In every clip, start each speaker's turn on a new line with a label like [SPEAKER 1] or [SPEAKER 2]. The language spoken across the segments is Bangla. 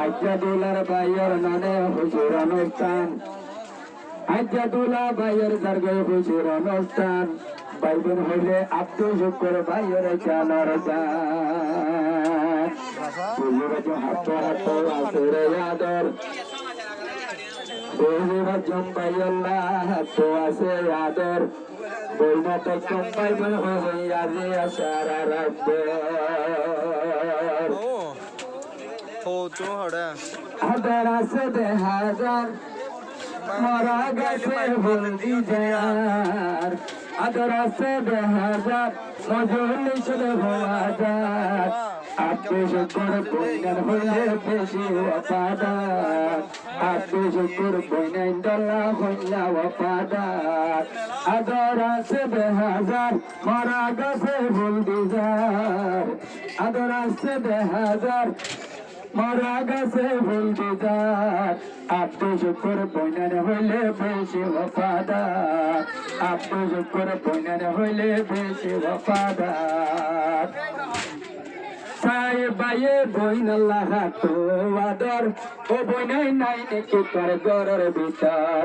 [SPEAKER 1] আজ্জাদুলার ভাইয়ের নানে হুজুর অনুষ্ঠান আজ্জাদুলা ভাইয়ের দরগায় হুজুর অনুষ্ঠান ভাই বোন হইলে আব্দুল শুকর ভাইয়ের চালার আদর তো আছে আদর বইনা তো কম্পাই বোন হইয়া যে আশারা রাখবে হাজার আছে দে হাজার মরা গেছে বন্দি যার হাজার আছে দে হাজার মজলিস হাজার আপনি শুকুর বইনান হইলে বেশি ওয়াফাদার আপনি শুকুর বইনান দল্লা হইলা ওয়াফাদার হাজার আছে দে হাজার মরা গেছে বন্দি যার হাজার আছে দে হাজার মরা গেছে বলতে যার আপনি শুকুর বইনার হইলে বেশি ওয়াফাদার আপনি শুকুর বইনার হইলে বেশি ওয়াফাদার বাইয়ে বইনাল্লাহ তো আদর ও বইনাই নাই নাকি তোর গরের ভিতর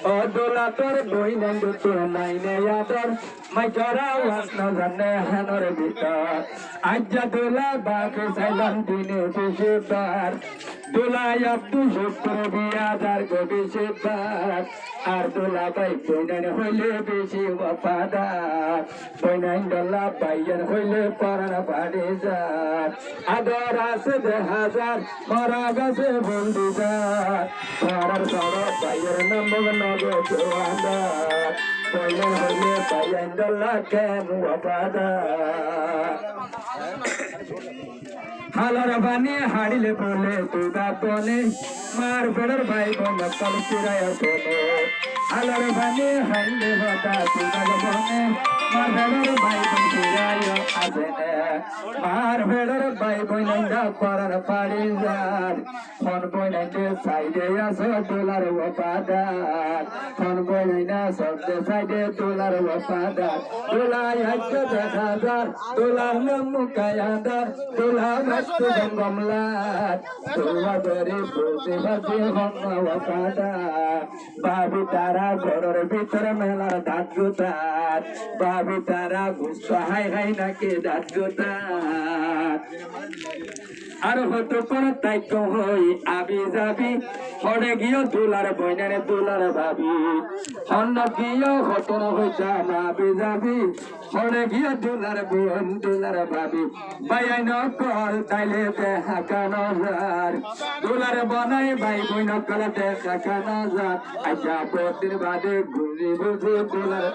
[SPEAKER 1] ও দোলা তোর বইনাই তোর নাই নে আদর মাই জরা ওয়াস না জানে হানর ভিতর আজ্জা দোলা বাকে সাইলাম দিনে বেশিবার দোলাই আব্দুল শুকর বিয়াদার গো বেশিবার আর দোলা বাই বইনাই হইলে বেশি ওয়াফাদার বইনাই দোলা বাইয়ের হইলে পরার বাড়ি যার আদর আছে দে হাজার মরা গেছে বন্দি যার পরার সড়ক বাইয়ের নাম নগে জোয়াদার বইনাই হইলে বাইয়ের দোলা কেন ওয়াফাদার হালার বানি হাড়িলে বলে তুদা বলে মার বেড়ার ভাই বোন কল চিরায় শোনো হালার বানি হাড়িলে বাতা তুদা বলে মার বেড়ার ভাই বোন চিরায় আসে মার বেড়ার ভাই বোন করার পাড়ি যার ফোন বইনাইতে সাইডে আসো তোলার ওয়াফাদার ফোন বইনা সবদে সাইডে তোলার ওয়াফাদার তোলাই হাজতে দেখা যার তোলার মুখায়াদার তোলা ভাজতে গমলার তোলা ধরে বসে বাজে হন্না ওয়াফাদার বাবু তারা ঘরের ভিতরে মেলার দাঁত গোতার বাবু তারা ঘুষ হাই হাই নাকি দাঁত গোতার আর হতো কোন তাই হই আবি যাবি হরে গিয়ে দোলার বইনারে দোলার ভাবি হন্ন গিয়ে হতো হইতা আবি যাবি হরে গিয়ে দোলার বোন দোলার ভাবি বাইয়াই নকল তাইলে দেখা কানজার দোলার বনাই ভাই বই নকল দেখা কানজার আচ্ছা প্রতির বাদে ঘুরি বুঝি দোলার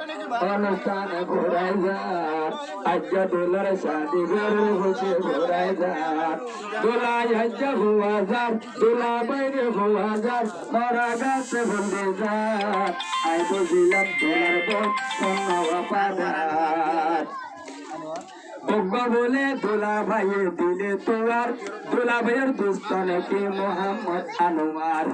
[SPEAKER 1] অনুষ্ঠান ঘোরাই যার আচ্ছা দোলার শাদি গরু বসে ঘোরাই যার দোলাই আজ্জা হুয়া যার দোলা বাইরে হুয়া যার মরা গাছে বন্দে যার আই বুঝিলাম দোলার বোন সন্না ওয়াফাদার বগ্গা বলে দোলা ভাইয়ে দিলে তোয়ার দোলা ভাইয়ের দোস্ত নাকি মোহাম্মদ আনোয়ার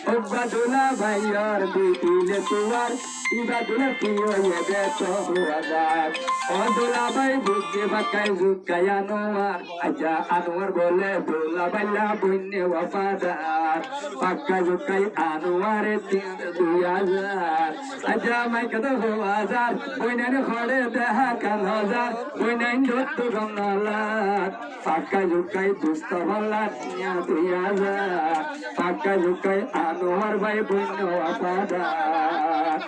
[SPEAKER 1] বগ্গা দোলা ভাইয়ের দিলে তোয়ার ইবা দোলা কি হয়ে গেছো হাজার ও দোলা ভাই বুঝতে বাকাই জুকাই আনোয়ার আচ্ছা আনোয়ার বলে দোলা ভাইলা বইনে ওয়াফাদার পাক্কা জুকাই আনোয়ারে 2000 আচ্ছা মাই কত হাজার বইনের ঘরে দেখা কান হাজার বইনাই দত্ত গমনালার পাক্কা জুকাই দুস্ত বল্লার 2000 পাক্কা জুকাই আনোয়ার ভাই বইনে ওয়াফাদার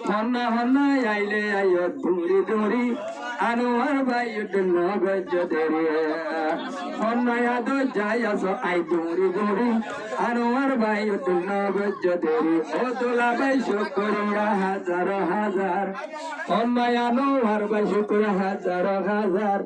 [SPEAKER 1] হন্না হন্না আইলে আইয় দূরি দূরি আনোয়ার ভাই নগজ দেরে হন্না তো যাই আসো আই দূরি দূরি আনোয়ার ভাই নগজ দেরে ও দোলা ভাই শুকরিয়া হাজার হাজার হন্না আনোয়ার ভাই শুকরিয়া হাজার হাজার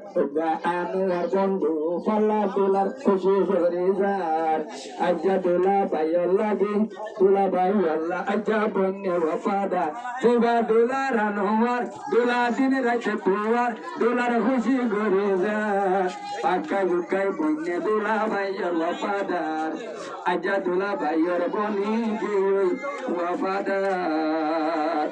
[SPEAKER 1] আনোয়ার বন্ধু পাল্লা দোলার খুশি হরে যার আজ্জা দোলা ভাই লাগে দোলা ভাই আল্লাহ আজ্জা বন্যে ওয়াফাদার তোবা দোলা রানোয়ার দোলা দিন রাইতে তোয়ার দোলার খুশি করে যা পাক্কা জুকাই বন্যে দোলা ভাইয়ের ওয়াফাদার আজ্জা দোলা ভাইয়ের বনি ওয়াফাদার